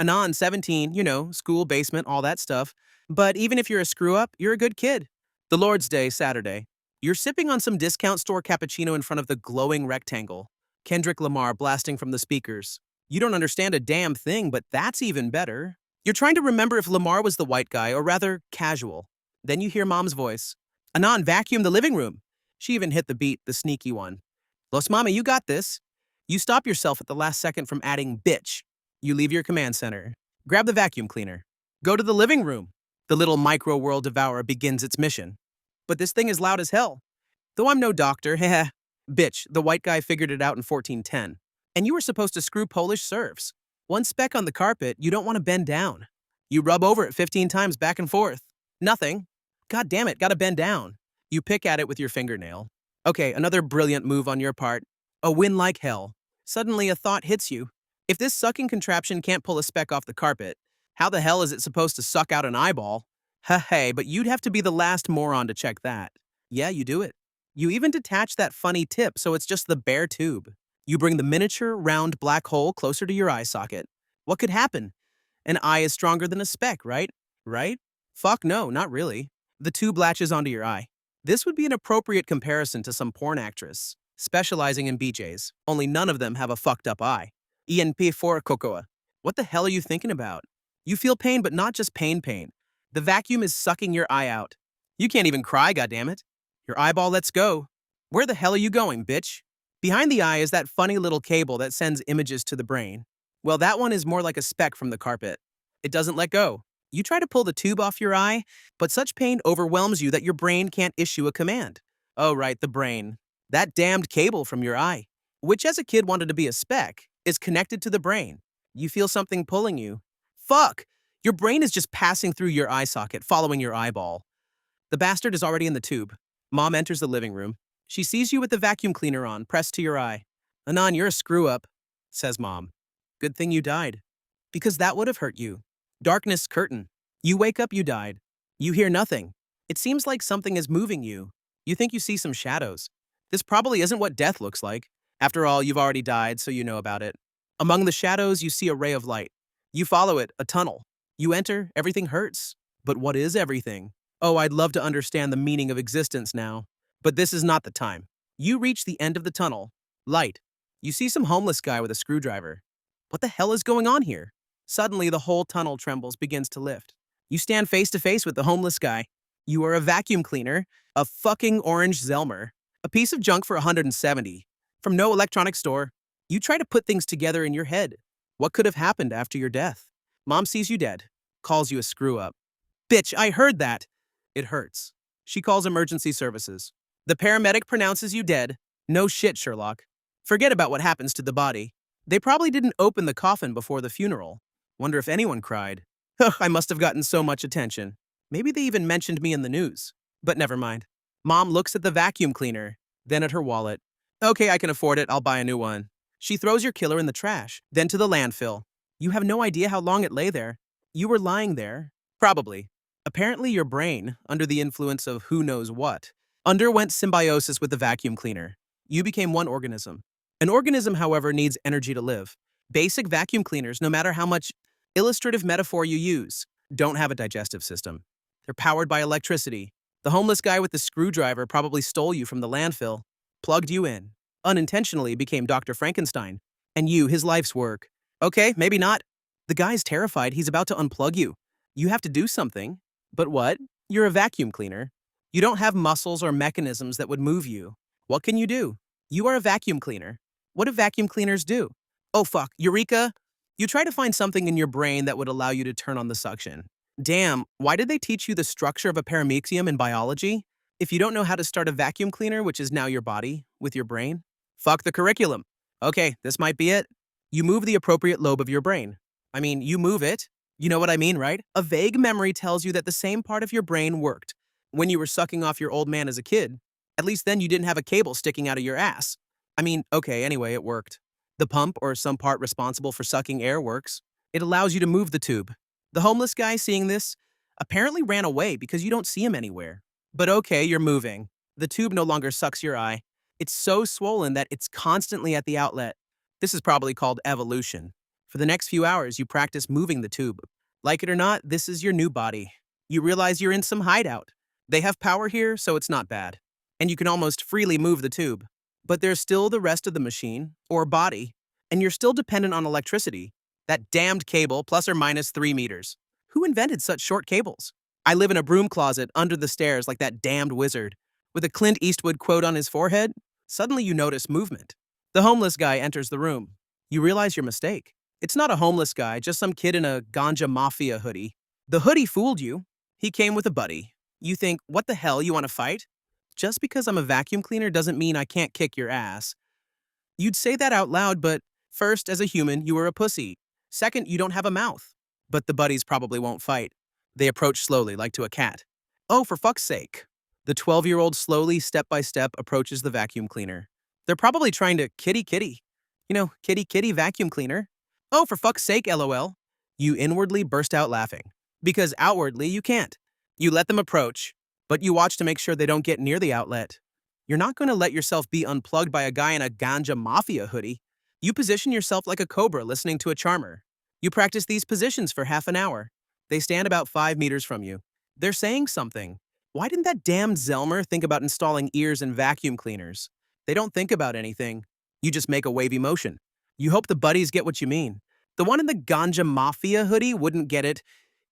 Anon, 17, school, basement, all that stuff. But even if you're a screw up, you're a good kid. The Lord's Day, Saturday. You're sipping on some discount store cappuccino in front of the glowing rectangle. Kendrick Lamar blasting from the speakers. You don't understand a damn thing, but that's even better. You're trying to remember if Lamar was the white guy, or rather, casual. Then you hear Mom's voice. Anon, vacuum the living room. She even hit the beat, the sneaky one. Los Mama, you got this. You stop yourself at the last second from adding bitch. You leave your command center. Grab the vacuum cleaner. Go to the living room. The little micro-world devourer begins its mission. But this thing is loud as hell. Though I'm no doctor, heh. Bitch, the white guy figured it out in 1410. And you were supposed to screw Polish serfs. One speck on the carpet, you don't want to bend down. You rub over it 15 times back and forth. Nothing. God damn it, gotta bend down. You pick at it with your fingernail. Okay, another brilliant move on your part. A win like hell. Suddenly a thought hits you. If this sucking contraption can't pull a speck off the carpet, how the hell is it supposed to suck out an eyeball? Hey, but you'd have to be the last moron to check that. Yeah, you do it. You even detach that funny tip so it's just the bare tube. You bring the miniature, round black hole closer to your eye socket. What could happen? An eye is stronger than a speck, right? Right? Fuck no, not really. The tube latches onto your eye. This would be an appropriate comparison to some porn actress, specializing in BJs, only none of them have a fucked up eye. ENP4 Cocoa. What the hell are you thinking about? You feel pain, but not just pain. The vacuum is sucking your eye out. You can't even cry, goddammit. Your eyeball lets go. Where the hell are you going, bitch? Behind the eye is that funny little cable that sends images to the brain. Well, that one is more like a speck from the carpet. It doesn't let go. You try to pull the tube off your eye, but such pain overwhelms you that your brain can't issue a command. Oh, right, the brain. That damned cable from your eye, which as a kid wanted to be a speck, is connected to the brain. You feel something pulling you. Fuck! Your brain is just passing through your eye socket, following your eyeball. The bastard is already in the tube. Mom enters the living room. She sees you with the vacuum cleaner on, pressed to your eye. Anon, you're a screw-up, says Mom. Good thing you died. Because that would have hurt you. Darkness curtain. You wake up, you died. You hear nothing. It seems like something is moving you. You think you see some shadows. This probably isn't what death looks like. After all, you've already died, so you know about it. Among the shadows, you see a ray of light. You follow it, a tunnel. You enter, everything hurts. But what is everything? Oh, I'd love to understand the meaning of existence now. But this is not the time. You reach the end of the tunnel. Light. You see some homeless guy with a screwdriver. What the hell is going on here? Suddenly, the whole tunnel trembles, begins to lift. You stand face to face with the homeless guy. You are a vacuum cleaner, a fucking orange Zelmer, a piece of junk for 170. From no electronic store. You try to put things together in your head. What could have happened after your death? Mom sees you dead, calls you a screw-up. Bitch, I heard that. It hurts. She calls emergency services. The paramedic pronounces you dead. No shit, Sherlock. Forget about what happens to the body. They probably didn't open the coffin before the funeral. Wonder if anyone cried. Ugh, I must have gotten so much attention. Maybe they even mentioned me in the news. But never mind. Mom looks at the vacuum cleaner, then at her wallet. Okay, I can afford it. I'll buy a new one. She throws your killer in the trash, then to the landfill. You have no idea how long it lay there. You were lying there. Probably. Apparently your brain, under the influence of who knows what, underwent symbiosis with the vacuum cleaner. You became one organism. An organism, however, needs energy to live. Basic vacuum cleaners, no matter how much illustrative metaphor you use, don't have a digestive system. They're powered by electricity. The homeless guy with the screwdriver probably stole you from the landfill, plugged you in, unintentionally became Dr. Frankenstein, and you, his life's work. Okay, maybe not. The guy's terrified he's about to unplug you. You have to do something. But what? You're a vacuum cleaner. You don't have muscles or mechanisms that would move you. What can you do? You are a vacuum cleaner. What do vacuum cleaners do? Oh fuck, Eureka! You try to find something in your brain that would allow you to turn on the suction. Damn, why did they teach you the structure of a paramecium in biology? If you don't know how to start a vacuum cleaner, which is now your body, with your brain? Fuck the curriculum. Okay, this might be it. You move the appropriate lobe of your brain. I mean, you move it. You know what I mean, right? A vague memory tells you that the same part of your brain worked when you were sucking off your old man as a kid. At least then you didn't have a cable sticking out of your ass. I mean, okay, anyway, it worked. The pump, or some part responsible for sucking air, works. It allows you to move the tube. The homeless guy, seeing this, apparently ran away because you don't see him anywhere. But okay, you're moving. The tube no longer sucks your eye. It's so swollen that it's constantly at the outlet. This is probably called evolution. For the next few hours, you practice moving the tube. Like it or not, this is your new body. You realize you're in some hideout. They have power here, so it's not bad. And you can almost freely move the tube. But there's still the rest of the machine, or body, and you're still dependent on electricity. That damned cable, plus or minus 3 meters. Who invented such short cables? I live in a broom closet under the stairs like that damned wizard. With a Clint Eastwood quote on his forehead, suddenly you notice movement. The homeless guy enters the room. You realize your mistake. It's not a homeless guy, just some kid in a ganja mafia hoodie. The hoodie fooled you. He came with a buddy. You think, what the hell, you want to fight? Just because I'm a vacuum cleaner doesn't mean I can't kick your ass. You'd say that out loud, but first, as a human, you are a pussy. Second, you don't have a mouth. But the buddies probably won't fight. They approach slowly, like to a cat. Oh, for fuck's sake. The 12-year-old slowly, step by step, approaches the vacuum cleaner. They're probably trying to kitty kitty. Kitty kitty vacuum cleaner. Oh, for fuck's sake, LOL. You inwardly burst out laughing. Because outwardly, you can't. You let them approach, but you watch to make sure they don't get near the outlet. You're not going to let yourself be unplugged by a guy in a ganja mafia hoodie. You position yourself like a cobra listening to a charmer. You practice these positions for half an hour. They stand about 5 meters from you. They're saying something. Why didn't that damned Zelmer think about installing ears in vacuum cleaners? They don't think about anything. You just make a wavy motion. You hope the buddies get what you mean. The one in the ganja mafia hoodie wouldn't get it,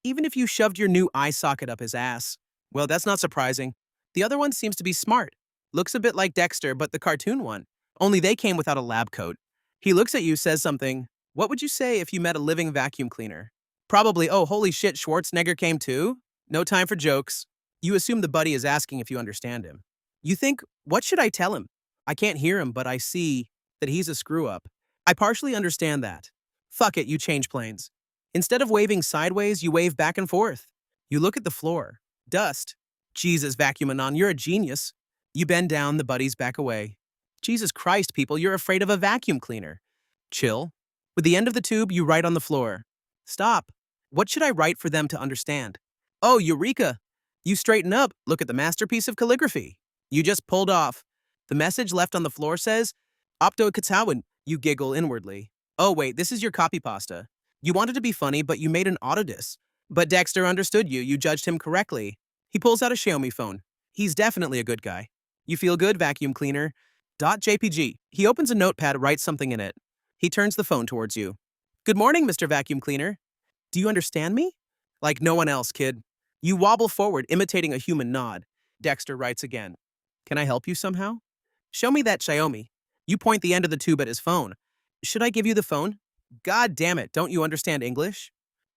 even if you shoved your new eye socket up his ass. Well, that's not surprising. The other one seems to be smart. Looks a bit like Dexter, but the cartoon one. Only they came without a lab coat. He looks at you, says something. What would you say if you met a living vacuum cleaner? Probably, oh, holy shit, Schwarzenegger came too? No time for jokes. You assume the buddy is asking if you understand him. You think, what should I tell him? I can't hear him, but I see that he's a screw-up. I partially understand that. Fuck it, you change planes. Instead of waving sideways, you wave back and forth. You look at the floor. Dust. Jesus, Vacuum Anon, you're a genius. You bend down, the buddies back away. Jesus Christ, people, you're afraid of a vacuum cleaner. Chill. With the end of the tube, you write on the floor. Stop. What should I write for them to understand? Oh, Eureka. You straighten up, look at the masterpiece of calligraphy. You just pulled off. The message left on the floor says, Opto Katawan. You giggle inwardly. Oh wait, this is your Copypasta. You wanted to be funny, but you made an autodis. But Dexter understood you judged him correctly. He pulls out a Xiaomi phone. He's definitely a good guy. You feel good, vacuum cleaner. .jpg. He opens a notepad, writes something in it. He turns the phone towards you. Good morning, Mr. Vacuum Cleaner. Do you understand me? Like no one else, kid. You wobble forward, imitating a human nod. Dexter writes again. Can I help you somehow? Show me that Xiaomi. You point the end of the tube at his phone. Should I give you the phone? God damn it, don't you understand English?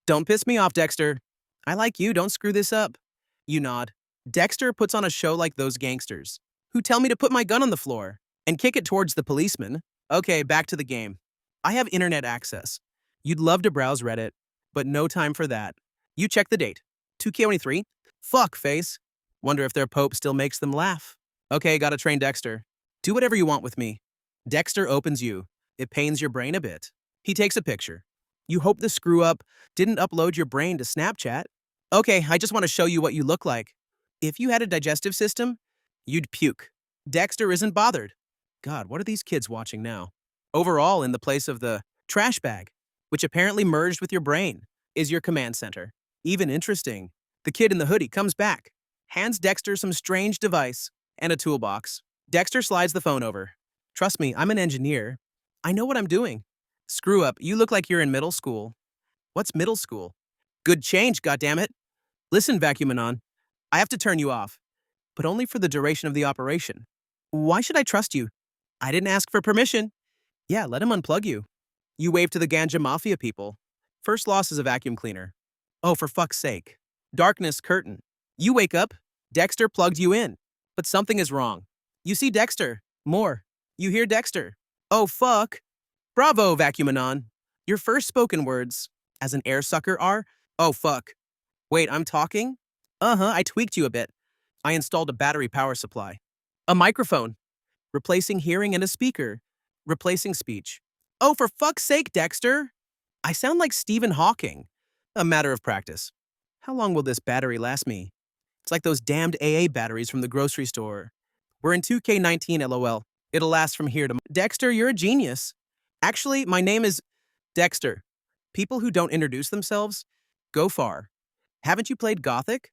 Don't piss me off, Dexter. I like you, don't screw this up. You nod. Dexter puts on a show like those gangsters, who tell me to put my gun on the floor and kick it towards the policeman. Okay, back to the game. I have internet access. You'd love to browse Reddit, but no time for that. You check the date. 2K23? Fuck face. Wonder if their pope still makes them laugh. Okay, gotta train Dexter. Do whatever you want with me. Dexter opens you. It pains your brain a bit. He takes a picture. You hope the screw-up didn't upload your brain to Snapchat. Okay, I just want to show you what you look like. If you had a digestive system, you'd puke. Dexter isn't bothered. God, what are these kids watching now? Overall, in the place of the trash bag, which apparently merged with your brain, is your command center. Even interesting. The kid in the hoodie comes back, hands Dexter some strange device and a toolbox. Dexter slides the phone over. Trust me, I'm an engineer. I know what I'm doing. Screw up, you look like you're in middle school. What's middle school? Good change, goddammit. Listen, Vacuum Anon, I have to turn you off, but only for the duration of the operation. Why should I trust you? I didn't ask for permission. Yeah, let him unplug you. You wave to the ganja mafia people. First loss is a vacuum cleaner. Oh, for fuck's sake. Darkness curtain. You wake up. Dexter plugged you in. But something is wrong. You see Dexter. More. You hear Dexter. Oh, fuck. Bravo, Vacuum Anon. Your first spoken words, as an air sucker, are, oh, fuck. Wait, I'm talking? I tweaked you a bit. I installed a battery power supply. A microphone. Replacing hearing and a speaker. Replacing speech. Oh, for fuck's sake, Dexter. I sound like Stephen Hawking. A matter of practice. How long will this battery last me? It's like those damned AA batteries from the grocery store. We're in 2K19, LOL. It'll last from here to... Dexter, you're a genius. Actually, my name is... Dexter. People who don't introduce themselves go far. Haven't you played Gothic?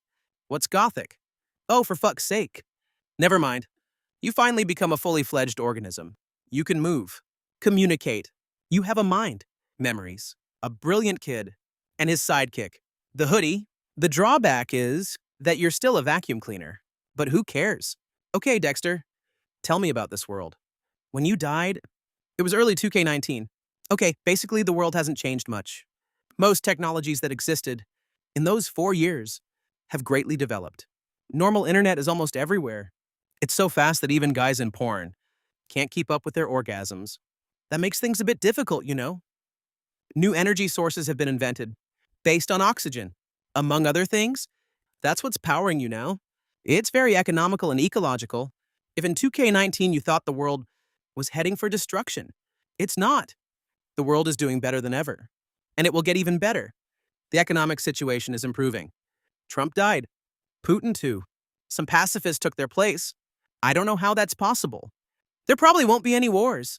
What's Gothic? Oh, for fuck's sake. Never mind. You finally become a fully fledged organism. You can move, communicate. You have a mind, memories, a brilliant kid, and his sidekick, the hoodie. The drawback is that you're still a vacuum cleaner. But who cares? Okay, Dexter, tell me about this world. When you died, it was early 2K19. Okay, basically the world hasn't changed much. Most technologies that existed in those 4 years have greatly developed. Normal internet is almost everywhere. It's so fast that even guys in porn can't keep up with their orgasms. That makes things a bit difficult, you know? New energy sources have been invented based on oxygen. Among other things, that's what's powering you now. It's very economical and ecological. If in 2K19 you thought the world was heading for destruction, it's not. The world is doing better than ever. And it will get even better. The economic situation is improving. Trump died. Putin too. Some pacifists took their place. I don't know how that's possible. There probably won't be any wars.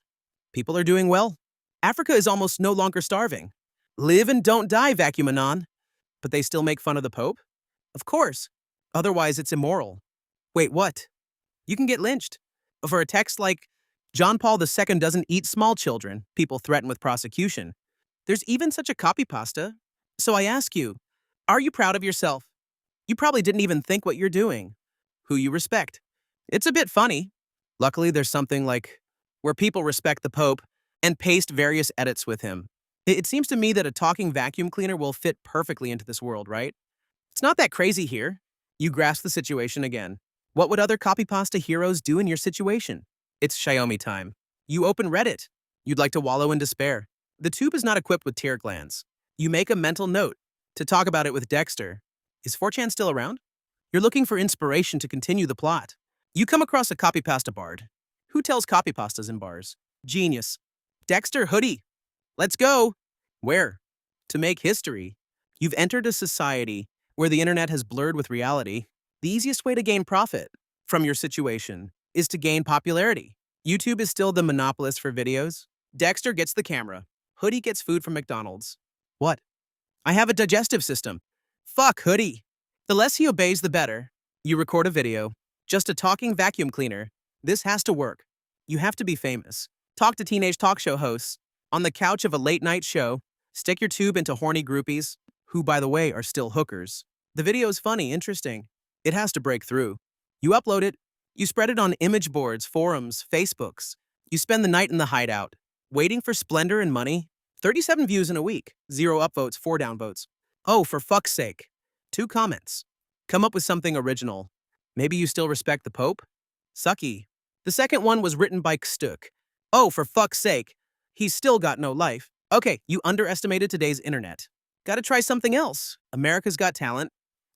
People are doing well. Africa is almost no longer starving. Live and don't die, vacuum Anon. But they still make fun of the Pope? Of course. Otherwise, it's immoral. Wait, what? You can get lynched. For a text like, John Paul II doesn't eat small children, people threaten with prosecution. There's even such a copypasta. So I ask you, are you proud of yourself? You probably didn't even think what you're doing. Who you respect. It's a bit funny. Luckily, there's something like where people respect the Pope and paste various edits with him. It seems to me that a talking vacuum cleaner will fit perfectly into this world, right? It's not that crazy here. You grasp the situation again. What would other copypasta heroes do in your situation? It's Xiaomi time. You open Reddit. You'd like to wallow in despair. The tube is not equipped with tear glands. You make a mental note to talk about it with Dexter. Is 4chan still around? You're looking for inspiration to continue the plot. You come across a copypasta bard. Who tells copypastas in bars? Genius. Dexter hoodie. Let's go. Where? To make history. You've entered a society where the internet has blurred with reality. The easiest way to gain profit from your situation is to gain popularity. YouTube is still the monopolist for videos. Dexter gets the camera. Hoodie gets food from McDonald's. What? I have a digestive system. Fuck Hoodie. The less he obeys, the better. You record a video. Just a talking vacuum cleaner. This has to work. You have to be famous. Talk to teenage talk show hosts. On the couch of a late-night show, stick your tube into horny groupies, who, by the way, are still hookers. The video's funny, interesting. It has to break through. You upload it. You spread it on image boards, forums, Facebooks. You spend the night in the hideout, waiting for splendor and money. 37 views in a week. 0 upvotes, 4 downvotes. Oh, for fuck's sake. 2 comments. Come up with something original. Maybe you still respect the Pope? Sucky. The second one was written by Stuk. Oh, for fuck's sake. He's still got no life. Okay, you underestimated today's internet. Gotta try something else. America's Got Talent.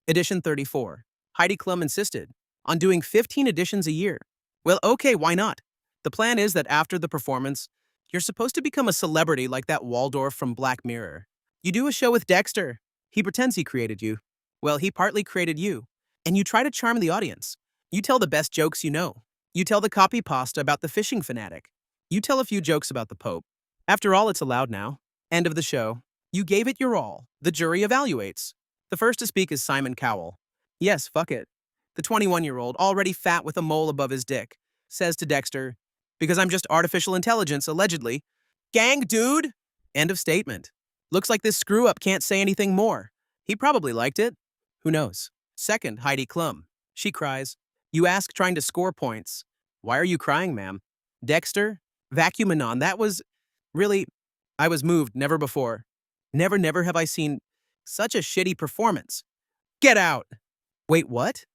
Edition 34. Heidi Klum insisted on doing 15 editions a year. Well, okay, why not? The plan is that after the performance, you're supposed to become a celebrity like that Waldorf from Black Mirror. You do a show with Dexter. He pretends he created you. Well, he partly created you. And you try to charm the audience. You tell the best jokes you know. You tell the copypasta about the fishing fanatic. You tell a few jokes about the Pope. After all, it's allowed now. End of the show. You gave it your all. The jury evaluates. The first to speak is Simon Cowell. Yes, fuck it. The 21-year-old, already fat with a mole above his dick, says to Dexter, because I'm just artificial intelligence, allegedly. Gang, dude! End of statement. Looks like this screw-up can't say anything more. He probably liked it. Who knows? Second, Heidi Klum. She cries. You ask, trying to score points. Why are you crying, ma'am? Dexter? Vacuum Anon. That was... Really, I was moved, never before. Never have I seen such a shitty performance. Get out! Wait, what?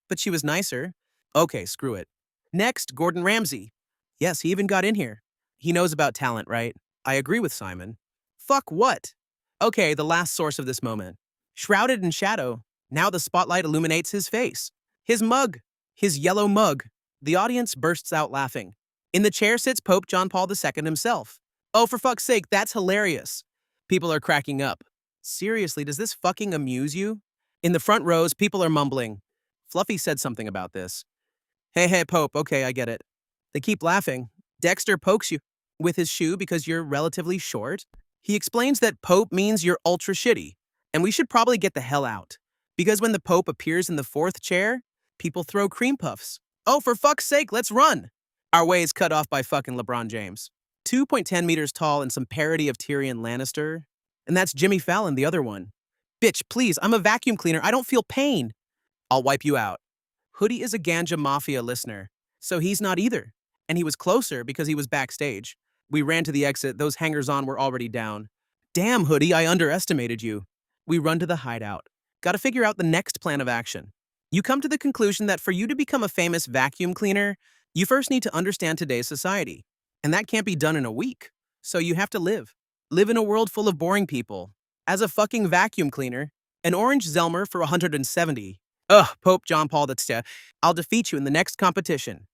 But she was nicer. Okay, screw it. Next, Gordon Ramsay. Yes, he even got in here. He knows about talent, right? I agree with Simon. Fuck what? Okay, the last source of this moment. Shrouded in shadow, now the spotlight illuminates his face. His mug. His yellow mug. The audience bursts out laughing. In the chair sits Pope John Paul II himself. Oh, for fuck's sake, that's hilarious. People are cracking up. Seriously, does this fucking amuse you? In the front rows, people are mumbling. Fluffy said something about this. Hey, Pope, okay, I get it. They keep laughing. Dexter pokes you with his shoe because you're relatively short. He explains that Pope means you're ultra shitty, and we should probably get the hell out. Because when the Pope appears in the fourth chair, people throw cream puffs. Oh, for fuck's sake, let's run! Our way is cut off by fucking LeBron James. 2.10 meters tall and some parody of Tyrion Lannister. And that's Jimmy Fallon, the other one. Bitch, please, I'm a vacuum cleaner. I don't feel pain. I'll wipe you out. Hoodie is a Ganja Mafia listener, so he's not either. And he was closer because he was backstage. We ran to the exit, those hangers-on were already down. Damn, Hoodie, I underestimated you. We run to the hideout. Gotta figure out the next plan of action. You come to the conclusion that for you to become a famous vacuum cleaner, you first need to understand today's society. And that can't be done in a week. So you have to live. Live in a world full of boring people. As a fucking vacuum cleaner, an orange Zelmer for 170. Ugh, Pope John Paul, I'll defeat you in the next competition.